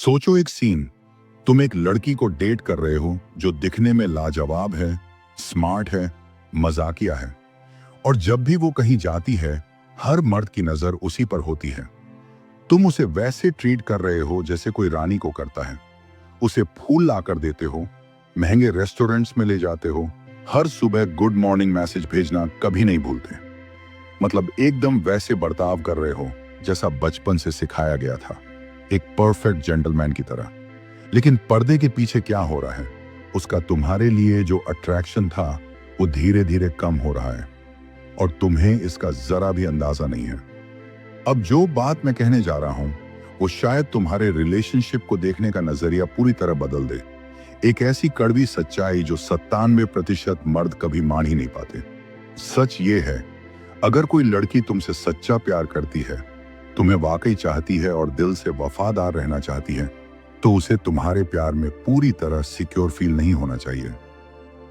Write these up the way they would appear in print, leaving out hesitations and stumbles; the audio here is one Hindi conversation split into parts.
सोचो एक सीन। तुम एक लड़की को डेट कर रहे हो जो दिखने में लाजवाब है, स्मार्ट है, मजाकिया है, और जब भी वो कहीं जाती है हर मर्द की नजर उसी पर होती है। तुम उसे वैसे ट्रीट कर रहे हो जैसे कोई रानी को करता है। उसे फूल लाकर देते हो, महंगे रेस्टोरेंट्स में ले जाते हो, हर सुबह गुड मॉर्निंग मैसेज भेजना कभी नहीं भूलते। मतलब एकदम वैसे बर्ताव कर रहे हो जैसा बचपन से सिखाया गया था, एक परफेक्ट जेंटलमैन की तरह। लेकिन पर्दे के पीछे क्या हो रहा है? उसका तुम्हारे लिए जो अट्रैक्शन था वो धीरे धीरे कम हो रहा है और तुम्हें इसका जरा भी अंदाजा नहीं है। अब जो बात मैं कहने जा रहा हूं वो शायद तुम्हारे रिलेशनशिप को देखने का नजरिया पूरी तरह बदल दे। एक ऐसी कड़वी सच्चाई जो 97% मर्द कभी मान ही नहीं पाते। सच ये है, अगर कोई लड़की तुमसे सच्चा प्यार करती है, तुम्हें वाकई चाहती है और दिल से वफादार रहना चाहती है, तो उसे तुम्हारे प्यार में पूरी तरह सिक्योर फील नहीं होना चाहिए।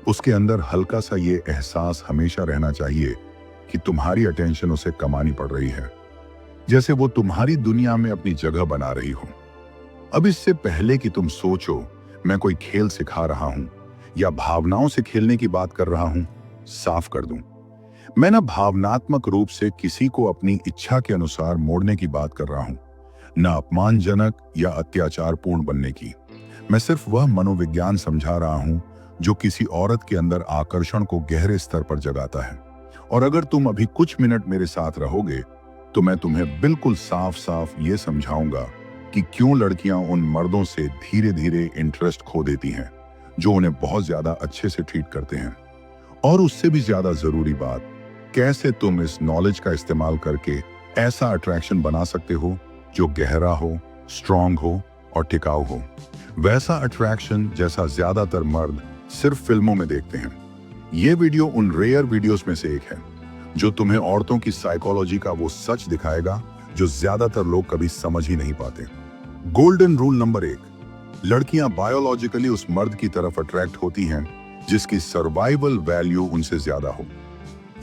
उसके अंदर हल्का सा ये एहसास हमेशा रहना चाहिए कि तुम्हारी अटेंशन उसे कमानी पड़ रही है, जैसे वो तुम्हारी दुनिया में अपनी जगह बना रही हो। अब इससे पहले कि तुम सोचो मैं कोई खेल सिखा रहा हूं या भावनाओं से खेलने की बात कर रहा हूं, साफ कर दूं, मैं ना भावनात्मक रूप से किसी को अपनी इच्छा के अनुसार मोड़ने की बात कर रहा हूं, न अपमानजनक या अत्याचारपूर्ण बनने की। मैं सिर्फ वह मनोविज्ञान समझा रहा हूं जो किसी औरत के अंदर आकर्षण को गहरे स्तर पर जगाता है। और अगर तुम अभी कुछ मिनट मेरे साथ रहोगे तो मैं तुम्हें बिल्कुल साफ साफ ये समझाऊंगा कि क्यों लड़कियां उन मर्दों से धीरे धीरे इंटरेस्ट खो देती हैं जो उन्हें बहुत ज्यादा अच्छे से ट्रीट करते हैं। और उससे भी ज्यादा जरूरी बात, कैसे तुम इस नॉलेज का इस्तेमाल करके ऐसा अट्रैक्शन बना सकते हो जो गहरा हो, स्ट्रांग हो और टिकाऊ हो। वैसा अट्रैक्शन जैसा ज्यादातर मर्द सिर्फ फिल्मों में देखते हैं। ये वीडियो उन रेयर वीडियोस में से एक है जो तुम्हें औरतों की साइकोलॉजी का वो सच दिखाएगा जो ज्यादातर लोग कभी समझ ही नहीं पाते। गोल्डन रूल नंबर 1, लड़कियां बायोलॉजिकली उस मर्द की तरफ अट्रैक्ट होती हैं जिसकी सर्वाइवल वैल्यू उनसे ज्यादा हो।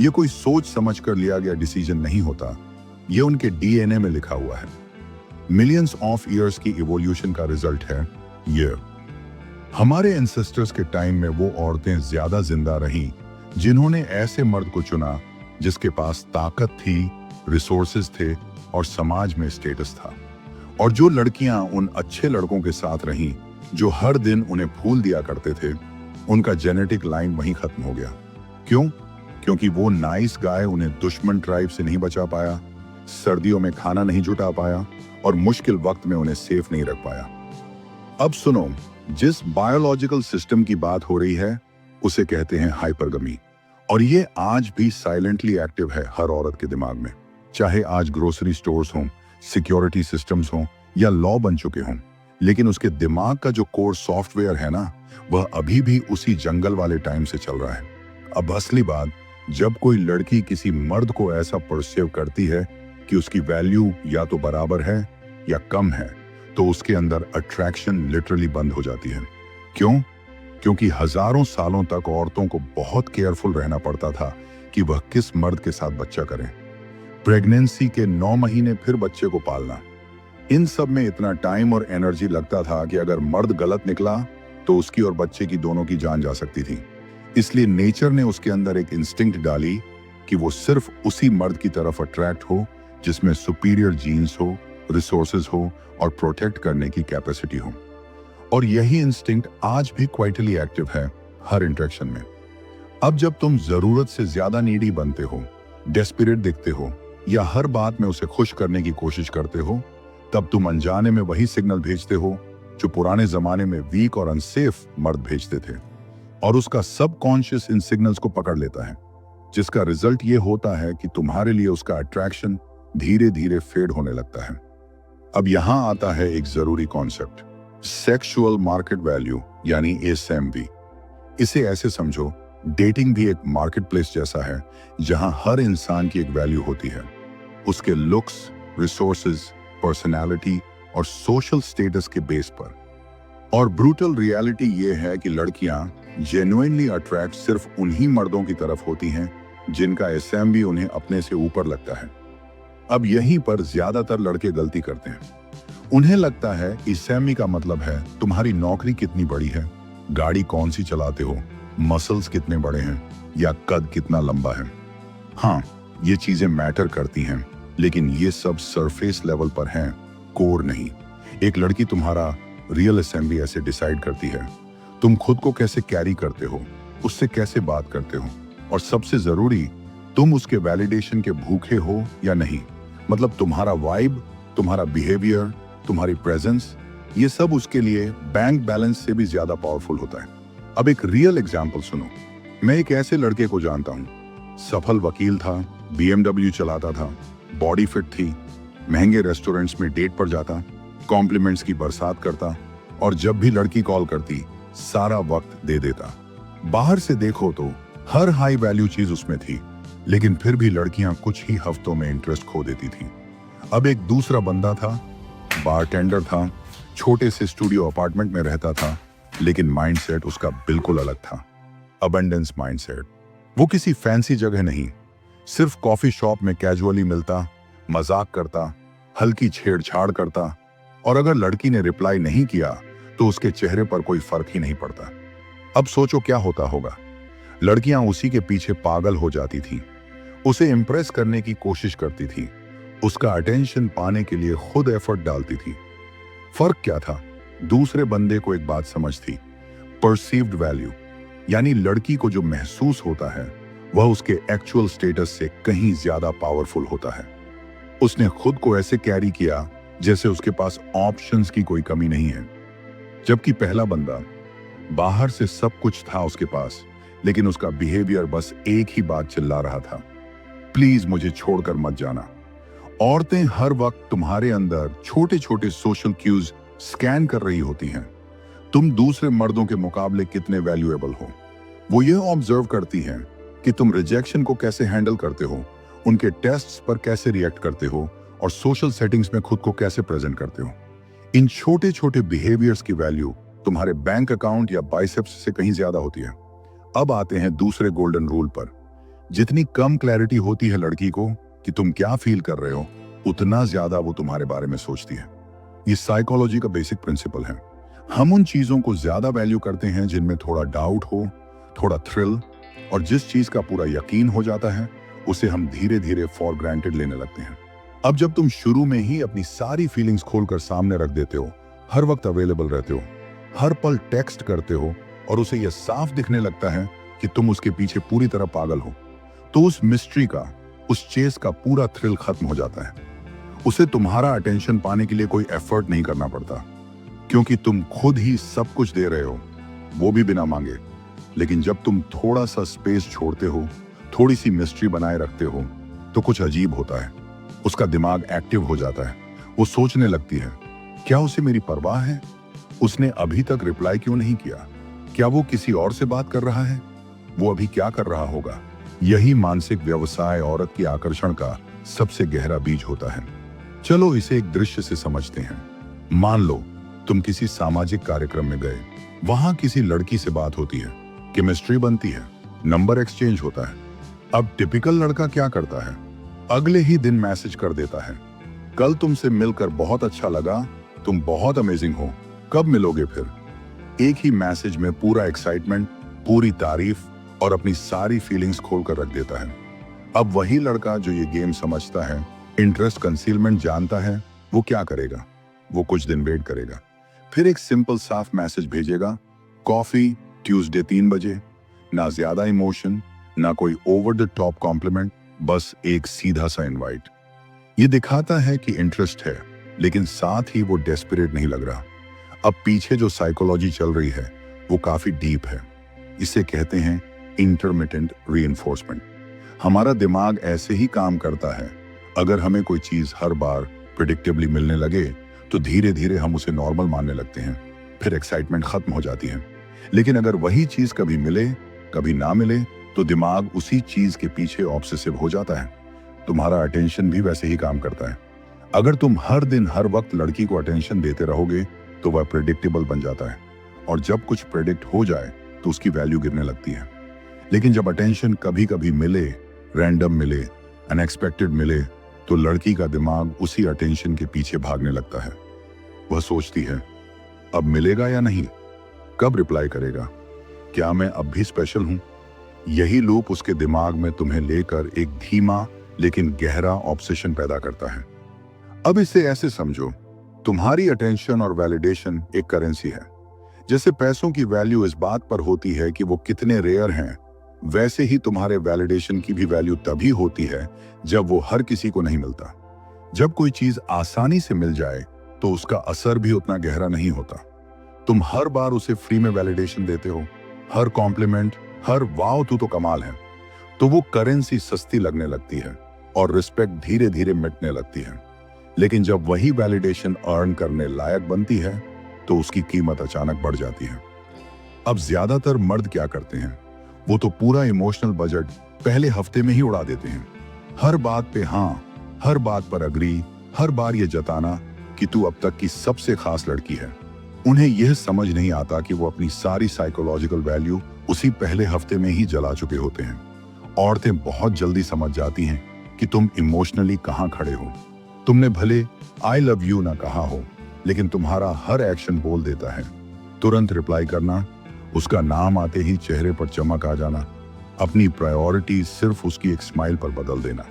ये कोई सोच समझ कर लिया गया डिसीजन नहीं होता, ये उनके डीएनए में लिखा हुआ है। मिलियंस ऑफ ईयर्स की इवोल्यूशन का रिजल्ट है ये। हमारे एंसेस्टर्स के टाइम में वो औरतें ज्यादा जिंदा रहीं जिन्होंने ऐसे मर्द को चुना जिसके पास ताकत थी, रिसोर्सेज थे और समाज में स्टेटस था। और जो लड़कियां उन अच्छे लड़कों के साथ रहीं जो हर दिन उन्हें फूल दिया करते थे, उनका जेनेटिक लाइन वहीं खत्म हो गया। क्यों? क्योंकि वो नाइस गाय उन्हें दुश्मन ट्राइब से नहीं बचा पाया, सर्दियों में खाना नहीं जुटा पाया और मुश्किल वक्त में उन्हें सेफ नहीं रख पाया। अब सुनो, जिस बायोलॉजिकल सिस्टम की बात हो रही है उसे कहते हैं हाइपरगमी। और ये आज भी साइलेंटली एक्टिव है हर औरत के दिमाग में। चाहे आज ग्रोसरी स्टोर्स हों, सिक्योरिटी सिस्टम्स हों या लॉ बन चुके हों, लेकिन उसके दिमाग का जो कोर सॉफ्टवेयर है ना, वह अभी भी उसी जंगल वाले टाइम से चल रहा है। अब असली बात, जब कोई लड़की किसी मर्द को ऐसा परसीव करती है कि उसकी वैल्यू या तो बराबर है या कम है, तो उसके अंदर अट्रैक्शन लिटरली बंद हो जाती है। क्यों? क्योंकि हजारों सालों तक औरतों को बहुत केयरफुल रहना पड़ता था कि वह किस मर्द के साथ बच्चा करें। प्रेगनेंसी के 9 महीने, फिर बच्चे को पालना, इन सब में इतना टाइम और एनर्जी लगता था कि अगर मर्द गलत निकला तो उसकी और बच्चे की दोनों की जान जा सकती थी। इसलिए नेचर ने उसके अंदर एक इंस्टिंक्ट डाली कि वो सिर्फ उसी मर्द की तरफ अट्रैक्ट हो जिसमें सुपीरियर जीन्स हो, रिसोर्सेज हो और प्रोटेक्ट करने की कैपेसिटी हो। और यही इंस्टिंक्ट आज भी क्वाइटली एक्टिव है हर इंटरेक्शन में। अब जब तुम जरूरत से ज्यादा नीडी बनते हो, डेस्परेट दिखते हो या हर बात में उसे खुश करने की कोशिश करते हो, तब तुम अनजाने में वही सिग्नल भेजते हो जो पुराने जमाने में वीक और अनसेफ मर्द भेजते थे। और उसका सबकॉन्शियस इन सिग्नल्स को पकड़ लेता है, जिसका रिजल्ट ये होता है कि तुम्हारे लिए उसका अट्रैक्शन धीरे धीरे फेड होने लगता है। अब यहां आता है एक जरूरी कॉन्सेप्ट, सेक्सुअल मार्केट वैल्यू यानी एसएमवी। इसे ऐसे समझो, डेटिंग भी एक मार्केट प्लेस जैसा है जहां हर इंसान की एक वैल्यू होती है, उसके लुक्स, रिसोर्सेज, पर्सनालिटी और सोशल स्टेटस के बेस पर। और ब्रूटल रियलिटी ये है कि लड़कियां जेन्युइनली अट्रैक्ट सिर्फ उन्हीं मर्दों की तरफ होती हैं जिनका एसएमवी उन्हें अपने से ऊपर लगता है। अब यहीं पर ज्यादातर लड़के गलती करते हैं। उन्हें लगता है कि सैमी का मतलब है तुम्हारी नौकरी कितनी बड़ी है, गाड़ी कौन सी चलाते हो, मसल्स कितने बड़े हैं या कद कितना लंबा है। हाँ, ये चीजें मैटर करती हैं, लेकिन ये सब सरफेस लेवल पर हैं, कोर नहीं। एक लड़की तुम्हारा रियल असेंबली ऐसे डिसाइड करती है, तुम खुद को कैसे कैरी करते हो, उससे कैसे बात करते हो, और सबसे जरूरी, तुम उसके वैलिडेशन के भूखे हो या नहीं। मतलब तुम्हारा वाइब, तुम्हारा बिहेवियर, तुम्हारी प्रेजेंस, ये सब उसके लिए बैंक बैलेंस से भी ज्यादा पावरफुल होता है। अब एक रियल एग्जाम्पल सुनो। मैं एक ऐसे लड़के को जानता हूँ, सफल वकील था, BMW चलाता था, बॉडी फिट थी, महंगे रेस्टोरेंट्स में डेट पर जाता, कॉम्प्लीमेंट्स की बरसात करता, और जब भी लड़की कॉल करती सारा वक्त दे देता। बाहर से देखो तो हर हाई वैल्यू चीज उसमें थी, लेकिन फिर भी लड़कियां कुछ ही हफ्तों में इंटरेस्ट खो देती थी। अब एक दूसरा बंदा था, बारटेंडर था, छोटे से स्टूडियो अपार्टमेंट में रहता था, लेकिन माइंडसेट उसका बिल्कुल अलग था। Abundance mindset. वो किसी फैंसी जगह नहीं, सिर्फ कॉफी शॉप में कैजुअली मिलता, मजाक करता, हल्की छेड़छाड़ करता, और अगर लड़की ने रिप्लाई नहीं किया तो उसके चेहरे पर कोई फर्क ही नहीं पड़ता। अब सोचो क्या होता होगा। लड़कियां उसी के पीछे पागल हो जाती थीं, उसे इंप्रेस करने की कोशिश करती थी, उसका अटेंशन पाने के लिए खुद एफर्ट डालती थी। फर्क क्या था? दूसरे बंदे को एक बात समझ थी, परसीव्ड वैल्यू, यानी लड़की को जो महसूस होता है वह उसके एक्चुअल स्टेटस से कहीं ज्यादा पावरफुल होता है। उसने खुद को ऐसे कैरी किया जैसे उसके पास ऑप्शंस की कोई कमी नहीं है। जबकि पहला बंदा, बाहर से सब कुछ था उसके पास, लेकिन उसका बिहेवियर बस एक ही बात चिल्ला रहा था, प्लीज मुझे छोड़कर मत जाना। औरतें हर वक्त तुम्हारे अंदर छोटे छोटे सोशल क्यूज स्कैन कर रही होती हैं। तुम दूसरे मर्दों के मुकाबले कितने वैल्यूएबल हो। वो ये ऑब्जर्व करती हैं कि तुम रिजेक्शन को कैसे हैंडल करते हो, उनके टेस्ट्स पर कैसे रिएक्ट करते हो, और सोशल सेटिंग्स में खुद को कैसे प्रेजेंट करते हो। इन छोटे छोटे बिहेवियर्स की वैल्यू तुम्हारे बैंक अकाउंट या बाइसेप्स से कहीं ज्यादा होती है। अब आते हैं दूसरे गोल्डन रूल पर। जितनी कम क्लैरिटी होती है लड़की को कि तुम क्या फील कर रहे हो, उतना ज्यादा वो तुम्हारे बारे में सोचती है। ये साइकोलॉजी का बेसिक प्रिंसिपल है। हम उन चीजों को ज्यादा वैल्यू करते हैं जिनमें थोड़ा डाउट हो, थोड़ा थ्रिल, और जिस चीज का पूरा यकीन हो जाता है उसे हम धीरे धीरे फॉर ग्रांटेड लेने लगते हैं। अब जब तुम शुरू में ही अपनी सारी फीलिंग्स खोलकर सामने रख देते हो, हर वक्त अवेलेबल रहते हो, हर पल टेक्स्ट करते हो, और उसे यह साफ दिखने लगता है कि तुम उसके पीछे पूरी तरह पागल हो, तो उस मिस्ट्री का, उस चेस का पूरा थ्रिल खत्म हो जाता है। उसे तुम्हारा अटेंशन पाने के लिए कोई एफर्ट नहीं करना पड़ता, क्योंकि तुम खुद ही सब कुछ दे रहे हो, वो भी बिना मांगे। लेकिन जब तुम थोड़ा सा स्पेस छोड़ते हो, थोड़ी सी मिस्ट्री बनाए रखते हो, तो कुछ अजीब होता है। उसका दिमाग एक्टिव हो जाता है। वो सोचने लगती है, क्या उसे मेरी परवाह है? उसने अभी तक रिप्लाई क्यों नहीं किया? क्या वो किसी और से बात कर रहा है? वो अभी क्या कर रहा होगा? यही मानसिक व्यवसाय औरत की आकर्षण का सबसे गहरा बीज होता है। चलो इसे एक दृश्य से समझते हैं। मान लो तुम किसी सामाजिक कार्यक्रम में गए, वहां किसी लड़की से बात होती है, केमिस्ट्री बनती है, नंबर एक्सचेंज होता है। अब टिपिकल लड़का क्या करता है? अगले ही दिन मैसेज कर देता है, कल तुमसे मिलकर बहुत अच्छा लगा, तुम बहुत अमेजिंग हो, कब मिलोगे फिर? एक ही मैसेज में पूरा एक्साइटमेंट, पूरी तारीफ और अपनी सारी फीलिंग्स खोलकर रख देता है। अब वही लड़का जो ये गेम समझता है, इंटरेस्ट कंसीलमेंट जानता है, वो क्या करेगा? वो कुछ दिन वेट करेगा, फिर एक सिंपल साफ मैसेज भेजेगा, कॉफी ट्यूसडे 3 बजे। ना ज्यादा इमोशन, ना कोई ओवर द टॉप कॉम्प्लीमेंट, बस एक सीधा सा इनवाइट। ये दिखाता है कि इंटरेस्ट है, लेकिन साथ ही वो डेस्परेट नहीं लग रहा। अब पीछे जो साइकोलॉजी चल रही है वो काफी डीप है। इसे कहते हैं इंटरमिटेंट रीइंफोर्समेंट। हमारा दिमाग ऐसे ही काम करता है। अगर हमें कोई चीज हर बार प्रिडिक्टेबली मिलने लगे तो धीरे धीरे हम उसे नॉर्मल मानने लगते हैं, फिर एक्साइटमेंट खत्म हो जाती है। लेकिन अगर वही चीज कभी मिले, कभी ना मिले, तो दिमाग उसी चीज के पीछे ऑब्सेसिव हो जाता है। तुम्हारा अटेंशन भी वैसे ही काम करता है। अगर तुम हर दिन हर वक्त लड़की को अटेंशन देते रहोगे तो वह प्रेडिक्टेबल बन जाता है, और जब कुछ प्रेडिक्ट हो जाए तो उसकी वैल्यू गिरने लगती है। लेकिन जब अटेंशन कभी कभी मिले, रैंडम मिले, अनएक्सपेक्टेड मिले, तो लड़की का दिमाग उसी अटेंशन के पीछे भागने लगता है। वह सोचती है, अब मिलेगा या नहीं, कब रिप्लाई करेगा, क्या मैं अब भी स्पेशल हूं? यही लूप उसके दिमाग में तुम्हें लेकर एक धीमा लेकिन गहरा ऑब्सेशन पैदा करता है। अब इसे ऐसे समझो, तुम्हारी अटेंशन और वैलिडेशन एक करेंसी है। जैसे पैसों की वैल्यू इस बात पर होती है कि वो कितने रेयर हैं, वैसे ही तुम्हारे वैलिडेशन की भी वैल्यू तभी होती है जब वो हर किसी को नहीं मिलता। जब कोई चीज आसानी से मिल जाए तो उसका असर भी उतना गहरा नहीं होता। तुम हर बार उसे फ्री में वैलिडेशन देते हो, हर कॉम्प्लीमेंट, हर वाव तू तो कमाल है, तो वो करेंसी सस्ती लगने लगती है और रिस्पेक्ट धीरे धीरे मिटने लगती है। लेकिन जब वही वैलिडेशन अर्न करने लायक बनती है तो उसकी कीमत अचानक बढ़ जाती है। अब ज्यादातर मर्द क्या करते हैं, वो तो पूरा इमोशनल बजट पहले हफ्ते में ही उड़ा देते हैं। हर बात पे हाँ, हर बात पर अग्री, हर बार ये जताना कि तू अब तक की सबसे खास लड़की है। उन्हें यह समझ नहीं आता कि वो अपनी सारी साइकोलॉजिकल वैल्यू उसी पहले हफ्ते में ही जला चुके होते हैं। औरतें बहुत जल्दी समझ जाती हैं कि तुम इमोशनली कहां खड़े हो। तुमने भले आई लव यू ना कहा हो, लेकिन तुम्हारा हर एक्शन बोल देता है। तुरंत रिप्लाई करना, उसका नाम आते ही चेहरे पर चमक आ जाना, अपनी प्रायोरिटी सिर्फ उसकी एक स्माइल पर बदल देना,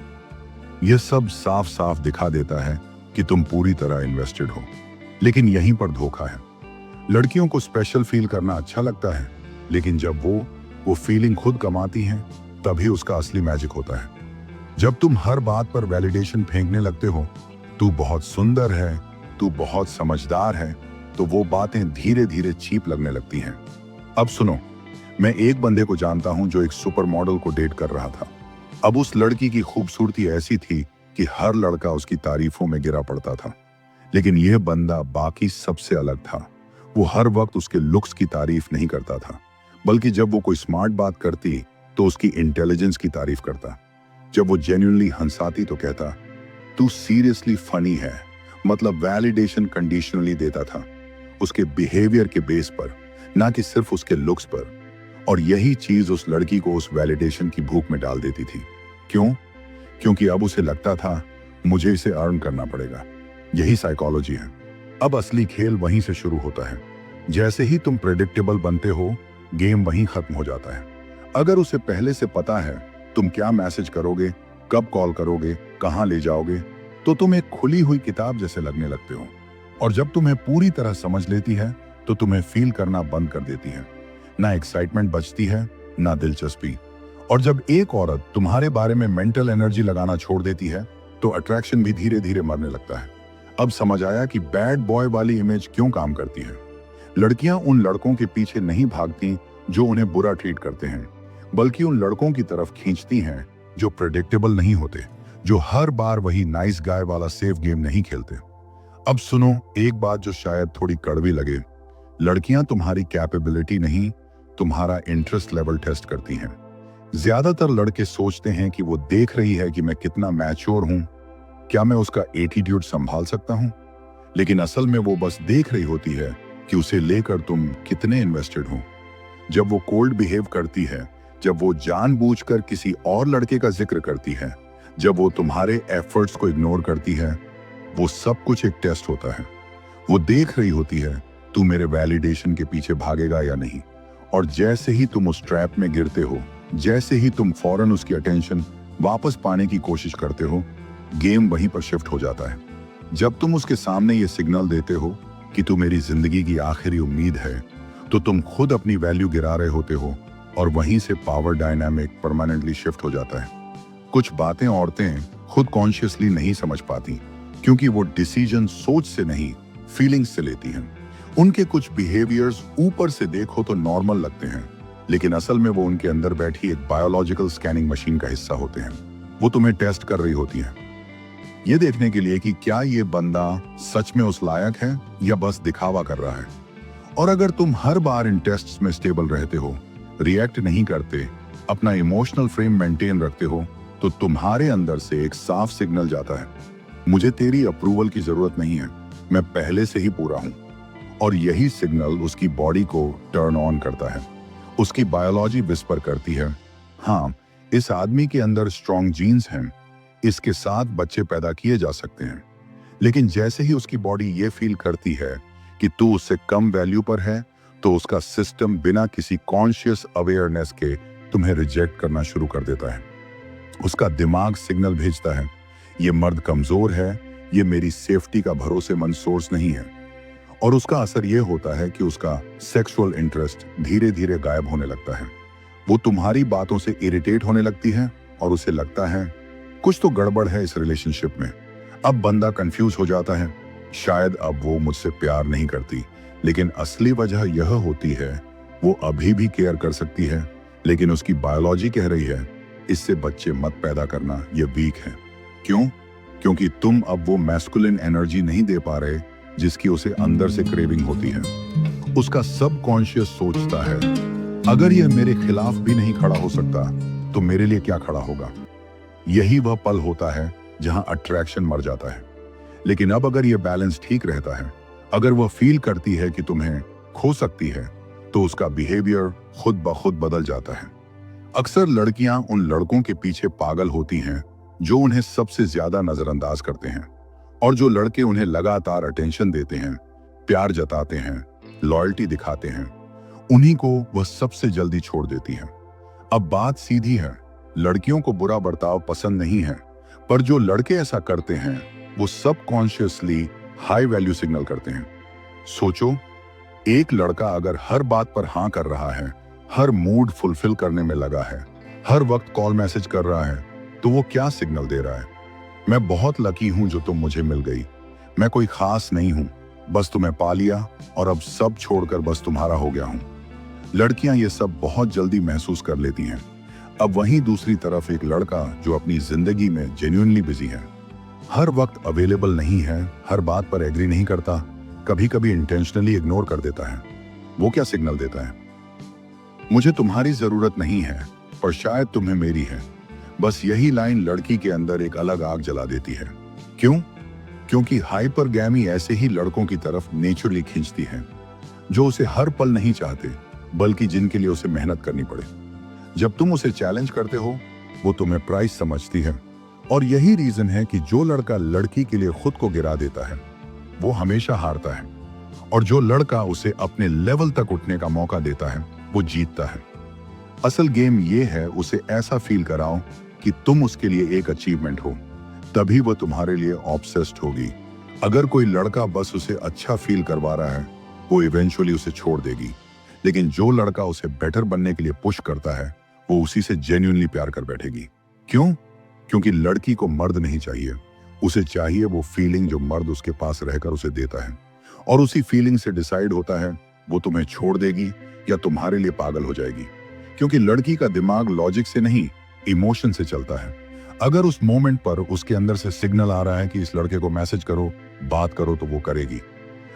यह सब साफ साफ दिखा देता है कि तुम पूरी तरह इन्वेस्टेड हो। लेकिन यहीं पर धोखा है। लड़कियों को स्पेशल फील करना अच्छा लगता है, लेकिन जब वो फीलिंग खुद कमाती हैं, तभी उसका असली मैजिक होता है। जब तुम हर बात पर वैलिडेशन फेंकने लगते हो, तू बहुत सुंदर है, तू बहुत समझदार है, तो वो बातें धीरे धीरे चीप लगने लगती हैं। अब सुनो, मैं एक बंदे को जानता हूं जो एक सुपर मॉडल को डेट कर रहा था। अब उस लड़की की खूबसूरती ऐसी थी कि हर लड़का उसकी तारीफों में गिरा पड़ता था। लेकिन यह बंदा बाकी सबसे अलग था। वो हर वक्त उसके लुक्स की तारीफ नहीं करता था, बल्कि जब वो कोई स्मार्ट बात करती तो उसकी इंटेलिजेंस की तारीफ करता। जब वो जेन्युइनली हंसाती तो कहता, तू सीरियसली फनी है। मतलब वैलिडेशन कंडीशनली देता था, उसके बिहेवियर के बेस पर, ना कि सिर्फ उसके लुक्स पर। और यही चीज उस लड़की को उस वैलिडेशन की भूख में डाल देती थी। क्यों? क्योंकि अब उसे लगता था मुझे इसे अर्न करना पड़ेगा। यही साइकोलॉजी है। अब असली खेल वहीं से शुरू होता है। जैसे ही तुम प्रेडिक्टेबल बनते हो, गेम वहीं खत्म हो जाता है। अगर उसे पहले से पता है तुम क्या मैसेज करोगे, कब कॉल करोगे, कहां ले जाओगे, तो तुम एक खुली हुई किताब जैसे लगने लगते हो। और जब तुम्हें पूरी तरह समझ लेती है तो तुम्हें फील करना बंद कर देती है। ना एक्साइटमेंट बचती है, ना दिलचस्पी। और जब एक औरत तुम्हारे बारे में मेंटल एनर्जी लगाना छोड़ देती है तो अट्रैक्शन भी धीरे धीरे मरने लगता है। अब समझ आया कि बैड बॉय वाली इमेज क्यों काम करती है। लड़कियां उन लड़कों के पीछे नहीं भागती जो उन्हें बुरा ट्रीट करते हैं, बल्कि उन लड़कों की तरफ खींचती हैं जो प्रेडिक्टेबल नहीं होते, जो हर बार वही नाइस गाय वाला सेफ गेम नहीं खेलते। अब सुनो एक बात जो शायद थोड़ी कड़वी लगे। लड़कियां तुम्हारी कैपेबिलिटी नहीं, तुम्हारा इंटरेस्ट लेवल टेस्ट करती हैं। ज्यादातर लड़के सोचते हैं कि वो देख रही है कि मैं कितना मैच्योर हूं, क्या मैं उसका एटीट्यूड संभाल सकता हूं। लेकिन असल में वो बस देख रही होती है कि उसे लेकर तुम कितने इन्वेस्टेड हो। जब वो कोल्ड बिहेव करती है, जब वो जानबूझकर किसी और लड़के का जिक्र करती है, जब वो तुम्हारे एफर्ट्स को इग्नोर करती है, वो सब कुछ एक टेस्ट होता है। वो देख रही होती है तू मेरे वैलिडेशन के पीछे भागेगा या नहीं। और जैसे ही तुम उस ट्रैप में गिरते हो, जैसे ही तुम फौरन उसकी अटेंशन वापस पाने की कोशिश करते हो, गेम वहीं पर शिफ्ट हो जाता है। जब तुम उसके सामने ये सिग्नल देते हो कि तू मेरी जिंदगी की आखिरी उम्मीद है, तो तुम खुद अपनी वैल्यू गिरा रहे होते हो और वहीं से पावर डायनामिक परमानेंटली शिफ्ट हो जाता है। कुछ बातें औरतें खुद कॉन्शियसली नहीं समझ पाती, क्योंकि वो डिसीजन सोच से नहीं, फीलिंग्स से लेती हैं। उनके कुछ बिहेवियर्स ऊपर से देखो तो नॉर्मल लगते हैं, लेकिन असल में वो उनके अंदर बैठी एक बायोलॉजिकल स्कैनिंग मशीन का हिस्सा होते हैं। वो तुम्हें टेस्ट कर रही होती है, ये देखने के लिए कि क्या ये बंदा सच में उस लायक है या बस दिखावा कर रहा है। और अगर तुम हर बार इन टेस्ट्स में स्टेबल रहते हो, रिएक्ट नहीं करते, अपना इमोशनल फ्रेम मेंटेन रखते हो, तो तुम्हारे अंदर से एक साफ सिग्नल जाता है, मुझे तेरी अप्रूवल की जरूरत नहीं है, मैं पहले से ही पूरा हूं। और यही सिग्नल उसकी बॉडी को टर्न ऑन करता है। उसकी बायोलॉजी विस्पर करती है, हाँ, इस आदमी के अंदर स्ट्रॉन्ग जीन्स हैं, इसके साथ बच्चे पैदा किए जा सकते हैं। लेकिन जैसे ही उसकी बॉडी ये फील करती है कि तू उससे कम वैल्यू पर है, तो उसका सिस्टम बिना किसी कॉन्शियस अवेयरनेस के तुम्हें रिजेक्ट करना शुरू कर देता है। उसका दिमाग सिग्नल भेजता है, ये मर्द कमजोर है, ये मेरी सेफ्टी का भरोसेमंद सोर्स नहीं है। और उसका असर ये होता है कि उसका सेक्सुअल इंटरेस्ट धीरे धीरे गायब होने लगता है। वो तुम्हारी बातों से इरिटेट होने लगती है और उसे लगता है कुछ तो गड़बड़ है इस रिलेशनशिप में। अब बंदा कंफ्यूज हो जाता है, शायद अब वो मुझसे प्यार नहीं करती, लेकिन असली वजह यह होती है वो अभी भी केयर कर सकती है, लेकिन उसकी बायोलॉजी कह रही है इससे बच्चे मत पैदा करना, ये वीक है। क्यों? क्योंकि तुम अब वो मैस्कुलिन एनर्जी नहीं दे पा रहे जिसकी उसे अंदर से क्रेविंग होती है। उसका सबकॉन्शियस सोचता है, अगर यह मेरे खिलाफ भी नहीं खड़ा हो सकता तो मेरे लिए क्या खड़ा होगा। यही वह पल होता है जहां अट्रैक्शन मर जाता है। लेकिन अब अगर यह बैलेंस ठीक रहता है, अगर वह फील करती है कि तुम्हें खो सकती है, तो उसका बिहेवियर खुद ब खुद बदल जाता है। अक्सर लड़कियां उन लड़कों के पीछे पागल होती हैं जो उन्हें सबसे ज्यादा नजरअंदाज करते हैं, और जो लड़के उन्हें लगातार अटेंशन देते हैं, प्यार जताते हैं, लॉयल्टी दिखाते हैं, उन्हीं को वह सबसे जल्दी छोड़ देती हैं। अब बात सीधी है, लड़कियों को बुरा बर्ताव पसंद नहीं है, पर जो लड़के ऐसा करते हैं वो सबकॉन्शियसली हाई वैल्यू सिग्नल करते हैं। सोचो, एक लड़का अगर हर बात पर हाँ कर रहा है, हर मूड फुलफिल करने में लगा है, हर वक्त कॉल मैसेज कर रहा है, तो वो क्या सिग्नल दे रहा है? मैं बहुत लकी हूं जो तुम मुझे मिल गई, मैं कोई खास नहीं हूं, बस तुम्हें पा लिया और अब सब छोड़कर बस तुम्हारा हो गया हूं। लड़कियां ये सब बहुत जल्दी महसूस कर लेती हैं। अब वहीं दूसरी तरफ एक लड़का जो अपनी जिंदगी में जेन्युइनली बिजी है, हर वक्त अवेलेबल नहीं है, हर बात पर एग्री नहीं करता, कभी कभी इंटेंशनली इग्नोर कर देता है, वो क्या सिग्नल देता है? मुझे तुम्हारी जरूरत नहीं है, पर शायद तुम्हें मेरी है। बस यही लाइन लड़की के अंदर एक अलग आग जला देती है। क्यों? क्योंकि हाइपरगैमी ऐसे ही लड़कों की तरफ नेचुरली खींचती है, जो उसे हर पल नहीं चाहते, बल्कि जिनके लिए उसे मेहनत करनी पड़े। जब तुम उसे चैलेंज करते हो, वो तुम्हें प्राइस समझती है। और यही रीजन है कि जो लड़का लड़की के लिए खुद को गिरा देता है, वो हमेशा हारता है, और जो लड़का उसे अपने लेवल तक उठने का मौका देता है, वो जीतता है। असल गेम ये है, उसे ऐसा फील कराओ कि तुम उसके लिए एक अचीवमेंट हो, तभी वो तुम्हारे लिए ऑब्सेस्ड होगी। अगर कोई लड़का बस उसे अच्छा फील करवा रहा है, वो इवेंचुअली उसे छोड़ देगी। लेकिन जो लड़का उसे बेटर बनने के लिए पुश करता है, वो उसी से जेन्युइनली प्यार कर बैठेगी। क्यों? क्योंकि लड़की को मर्द नहीं चाहिए, उसे चाहिए वो फीलिंग जो मर्द उसके पास रहकर उसे देता है। और उसी फीलिंग से डिसाइड होता है वो तुम्हें छोड़ देगी या तुम्हारे लिए पागल हो जाएगी। क्योंकि लड़की का दिमाग लॉजिक से नहीं, इमोशन से चलता है। अगर उस मोमेंट पर उसके अंदर से सिग्नल आ रहा है कि इस लड़के को मैसेज करो, बात करो, तो वो करेगी।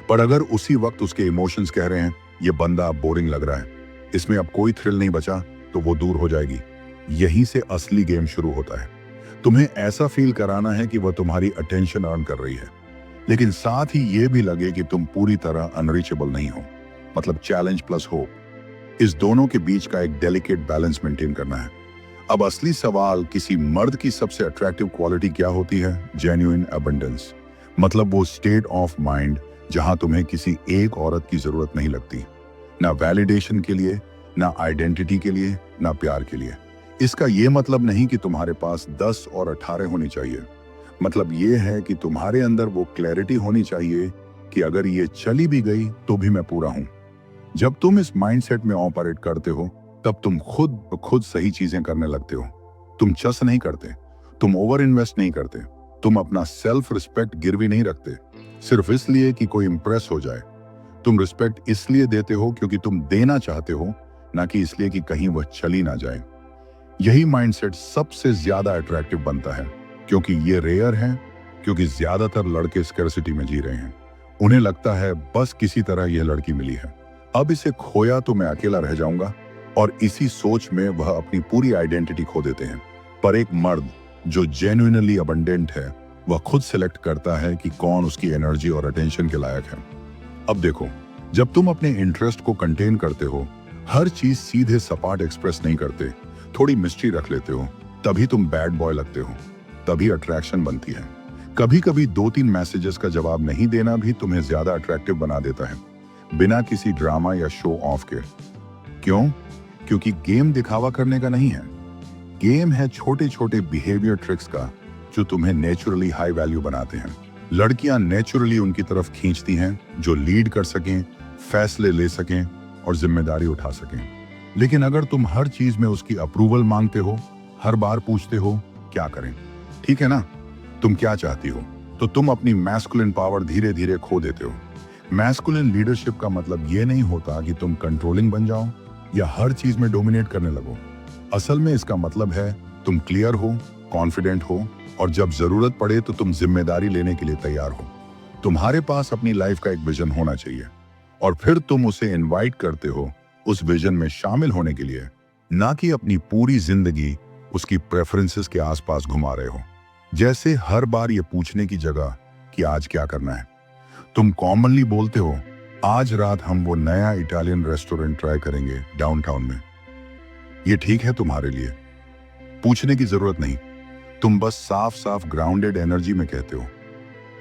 पर अगर उसी वक्त उसके इमोशंस कह रहे हैं ये बंदा अब बोरिंग लग रहा है, इसमें अब कोई थ्रिल नहीं बचा, तो वो दूर हो जाएगी। यहीं से असली गेम शुरू होता है। तुम्हें ऐसा फील कराना है कि वह तुम्हारी अटेंशन अर्न कर रही है, लेकिन साथ ही ये भी लगे कि तुम पूरी तरह अनरीचेबल नहीं हो। मतलब चैलेंज प्लस होप, इस दोनों के बीच का एक डेलिकेट बैलेंस मेंटेन करना है। अब असली सवाल, किसी मर्द की सबसे अट्रैक्टिव क्वालिटी क्या होती है? Genuine abundance. मतलब वो स्टेट ऑफ माइंड जहां तुम्हें किसी एक औरत की जरूरत नहीं लगती, ना वैलिडेशन के लिए, ना आइडेंटिटी के लिए, ना प्यार के लिए। इसका ये मतलब नहीं कि तुम्हारे पास 10 और 18 होनी चाहिए। मतलब ये है कि तुम्हारे अंदर वो क्लैरिटी होनी चाहिए कि अगर ये चली भी गई तो भी मैं पूरा हूं। जब तुम इस माइंडसेट में ऑपरेट करते हो, तब तुम खुद सही चीजें करने लगते हो। तुम चस नहीं करते, तुम ओवर इन्वेस्ट नहीं करते, तुम अपना सेल्फ रिस्पेक्ट गिरवी नहीं रखते सिर्फ इसलिए कि कोई इंप्रेस हो जाए। तुम रिस्पेक्ट इसलिए देते हो क्योंकि तुम देना चाहते हो, ना कि इसलिए कि कहीं वह चली ना जाए। यही माइंडसेट सबसे ज्यादा अट्रैक्टिव बनता है, क्योंकि ये रेयर है, क्योंकि ज्यादातर लड़के स्कैर्सिटी में जी रहे हैं। उन्हें लगता है बस किसी तरह यह लड़की मिली है, अब इसे खोया तो मैं अकेला रह जाऊंगा, और इसी सोच में वह अपनी पूरी आइडेंटिटी खो देते हैं। पर एक मर्द जो जेन्युइनली अबंडेंट है, वह खुद सिलेक्ट करता है कि कौन उसकी एनर्जी और अटेंशन के लायक है। अब देखो, जब तुम अपने इंटरेस्ट को कंटेन करते हो, हर चीज सीधे सपाट एक्सप्रेस नहीं करते, थोड़ी मिस्ट्री रख लेते हो, तभी तुम बैड बॉय लगते हो, तभी अट्रैक्शन बनती है। कभी कभी 2-3 मैसेजेस का जवाब नहीं देना भी तुम्हें ज्यादा अट्रैक्टिव बना देता है, बिना किसी ड्रामा या शो ऑफ के। क्यों? क्योंकि गेम दिखावा करने का नहीं है। गेम है छोटे छोटे बिहेवियर ट्रिक्स का, जो तुम्हें नेचुरली हाई वैल्यू बनाते हैं। लड़कियां नेचुरली उनकी तरफ खींचती हैं जो लीड कर सकें, फैसले ले सकें और जिम्मेदारी उठा सकें। लेकिन अगर तुम हर चीज में उसकी अप्रूवल मांगते हो, हर बार पूछते हो क्या करें, ठीक है ना, तुम क्या चाहती हो, तो तुम अपनी मैस्कुलिन पावर धीरे धीरे खो देते हो। मैस्कुलिन लीडरशिप का मतलब ये नहीं होता कि तुम कंट्रोलिंग बन जाओ या हर चीज में डोमिनेट करने लगो। असल में इसका मतलब है तुम क्लियर हो, कॉन्फिडेंट हो और जब जरूरत पड़े तो तुम जिम्मेदारी लेने के लिए तैयार हो। तुम्हारे पास अपनी लाइफ का एक विजन होना चाहिए और फिर तुम उसे इनवाइट करते हो उस विजन में शामिल होने के लिए, ना कि अपनी पूरी जिंदगी उसकी प्रेफरेंसेस के आसपास घुमा रहे हो। जैसे हर बार ये पूछने की जगह कि आज क्या करना है, तुम कॉमनली बोलते हो आज रात हम वो नया इटालियन रेस्टोरेंट ट्राई करेंगे डाउनटाउन में। ये ठीक है तुम्हारे लिए? पूछने की जरूरत नहीं, तुम बस साफ साफ ग्राउंडेड एनर्जी में कहते हो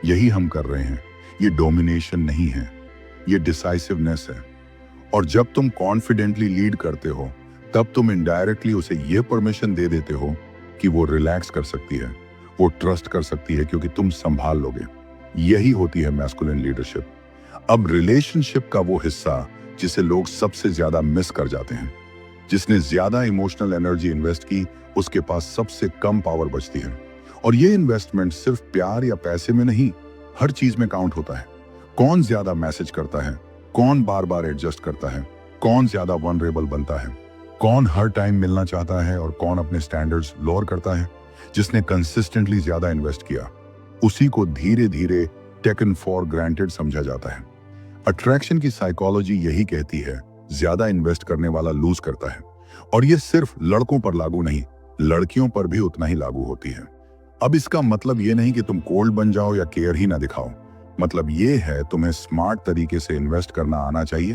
यही हम कर रहे हैं। ये डोमिनेशन नहीं है, ये डिसाइसिवनेस है। और जब तुम कॉन्फिडेंटली लीड करते हो तब तुम इनडायरेक्टली उसे ये परमिशन दे देते हो कि वो रिलैक्स कर सकती है, वो ट्रस्ट कर सकती है, क्योंकि तुम संभाल लोगे। यही होती है मैस्कुलिन लीडरशिप। अब रिलेशनशिप का वो हिस्सा जिसे लोग सबसे ज्यादा मिस कर जाते हैं, जिसने ज्यादा इमोशनल एनर्जी इन्वेस्ट की, उसके पास सबसे कम पावर बचती है। और ये इन्वेस्टमेंट सिर्फ प्यार या पैसे में नहीं, हर चीज में काउंट होता है। कौन ज्यादा मैसेज करता है, कौन बार बार एडजस्ट करता है, कौन ज्यादा वनरेबल बनता है, कौन हर टाइम मिलना चाहता है और कौन अपने स्टैंडर्ड्स लोअर करता है। जिसने कंसिस्टेंटली ज्यादा इन्वेस्ट किया, उसी को धीरे धीरे टेकन फॉर ग्रांटेड समझा जाता है। अट्रैक्शन की साइकोलॉजी यही कहती है, ज्यादा इन्वेस्ट करने वाला लूज करता है। और ये सिर्फ लड़कों पर लागू नहीं, लड़कियों पर भी उतना ही लागू होती है। अब इसका मतलब ये नहीं कि तुम कोल्ड बन जाओ या केयर ही ना दिखाओ। मतलब ये है तुम्हें स्मार्ट तरीके से इन्वेस्ट करना आना चाहिए।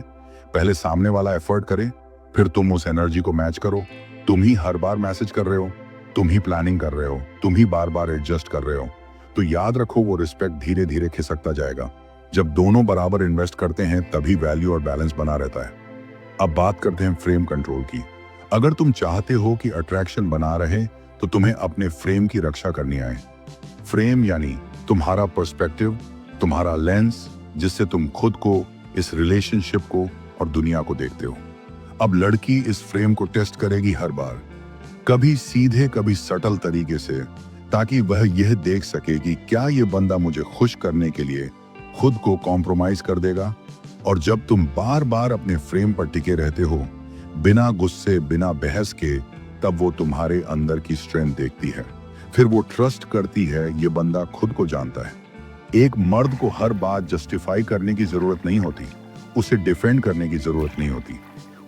पहले सामने वाला एफर्ट करे, फिर तुम उस एनर्जी को मैच करो। तुम ही हर बार मैसेज कर रहे हो, तुम ही प्लानिंग कर रहे हो, तुम ही बार बार एडजस्ट कर रहे हो, तो याद रखो वो रिस्पेक्ट धीरे धीरे खिसकता जाएगा। जब दोनों बराबर इन्वेस्ट करते हैं तभी वैल्यू और बैलेंस बना रहता है। अब बात करते हैं फ्रेम कंट्रोल की। अगर तुम चाहते हो कि अट्रैक्शन बना रहे तो तुम्हें अपने फ्रेम की रक्षा करनी आए। फ्रेम यानी तुम्हारा पर्सपेक्टिव, तुम्हारा लेंस, जिससे तुम खुद को, इस रिलेशनशिप को और दुनिया को देखते हो। अब लड़की इस फ्रेम को टेस्ट करेगी हर बार, कभी सीधे कभी सटल तरीके से, ताकि वह यह देख सके कि क्या यह बंदा मुझे खुश करने के लिए खुद को कॉम्प्रोमाइज कर देगा। और जब तुम बार बार अपने फ्रेम पर टिके रहते हो, बिना गुस्से, बिना बहस के, तब वो तुम्हारे अंदर की स्ट्रेंथ देखती है। फिर वो ट्रस्ट करती है ये बंदा खुद को जानता है। एक मर्द को हर बात जस्टिफाई करने की जरूरत नहीं होती, उसे डिफेंड करने की जरूरत नहीं होती।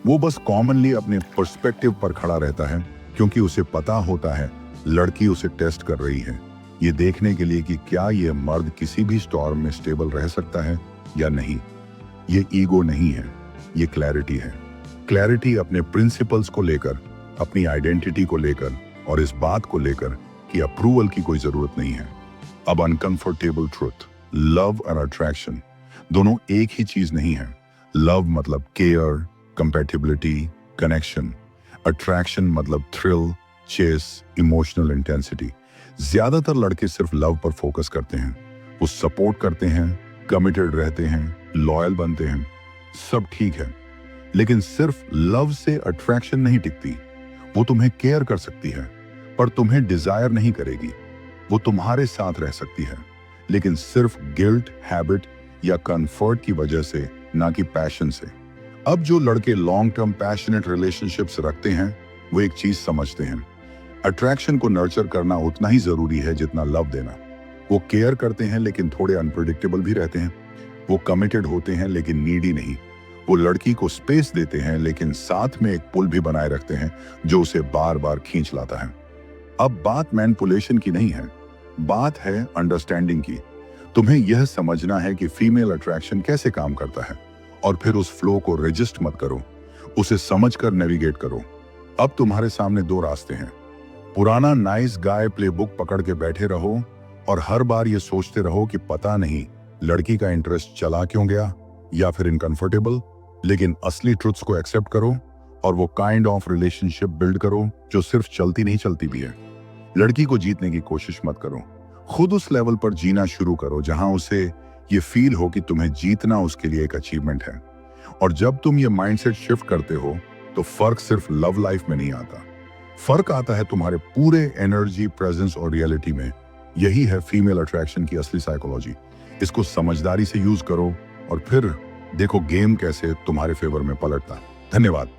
वो बस कॉमनली अपने पर्सपेक्टिव पर खड़ा रहता है, क्योंकि उसे पता होता है लड़की उसे टेस्ट कर रही है, ये देखने के लिए कि क्या ये मर्द किसी भी स्टॉर्म में स्टेबल रह सकता है या नहीं। ये ईगो नहीं है, ये क्लैरिटी है। क्लैरिटी अपने प्रिंसिपल्स को लेकर, अपनी आइडेंटिटी को लेकर और इस बात को लेकर कि अप्रूवल की कोई जरूरत नहीं है। अब अनकंफर्टेबल ट्रुथ, लव और अट्रैक्शन दोनों एक ही चीज नहीं है। लव मतलब केयर, कंपैटिबिलिटी, कनेक्शन। अट्रैक्शन मतलब थ्रिल, चेस, इमोशनल इंटेंसिटी। ज्यादातर लड़के सिर्फ लव पर फोकस करते हैं, वो सपोर्ट करते हैं, कमिटेड रहते हैं, लॉयल बनते हैं, सब ठीक है। लेकिन सिर्फ लव से अट्रैक्शन नहीं टिकती। वो तुम्हें केयर कर सकती है पर तुम्हें डिजायर नहीं करेगी। वो तुम्हारे साथ रह सकती है लेकिन सिर्फ गिल्ट, हैबिट या कंफर्ट की वजह से, ना कि पैशन से। अब जो लड़के लॉन्ग टर्म पैशनेट रिलेशनशिप्स रखते हैं वो एक चीज समझते हैं, अट्रैक्शन को नर्चर करना उतना ही जरूरी है जितना लव देना। वो केयर करते हैं लेकिन थोड़े अनप्रेडिक्टेबल भी रहते हैं। वो कमिटेड होते हैं लेकिन नीडी नहीं। वो लड़की को स्पेस देते हैं लेकिन साथ में एक पुल भी बनाए रखते हैं जो उसे बार बार खींच लाता है। अब बात मैनिपुलेशन की नहीं है, बात है अंडरस्टैंडिंग की। तुम्हें यह समझना है कि फीमेल अट्रैक्शन कैसे काम करता है और फिर उस फ्लो को रेजिस्ट मत करो, उसे समझकर नेविगेट करो। अब तुम्हारे सामने दो रास्ते हैं। पुराना नाइस गाय प्लेबुक पकड़ के बैठे रहो और हर बार ये सोचते रहो कि पता नहीं लड़की का इंटरेस्ट चला क्यों गया या फिर इनकंफर्टेबल। लेकिन असली ट्रुथ्स को एक्सेप्ट करो और वो काइंड ऑफ रिलेशनशिप बिल्ड करो जो सिर्फ चलती नहीं चलती भी है। लड़की को जीतने की कोशिश मत करो, खुद उस लेवल पर जीना शुरू करो जहां उसे ये फील हो कि तुम्हें जीतना उसके लिए एक अचीवमेंट है। और जब तुम ये माइंडसेट शिफ्ट करते हो तो फर्क सिर्फ लव लाइफ में नहीं आता, फर्क आता है तुम्हारे पूरे एनर्जी, प्रेजेंस और रियलिटी में। यही है फीमेल अट्रैक्शन की असली साइकोलॉजी। इसको समझदारी से यूज करो और फिर देखो गेम कैसे तुम्हारे फेवर में पलटता है। धन्यवाद।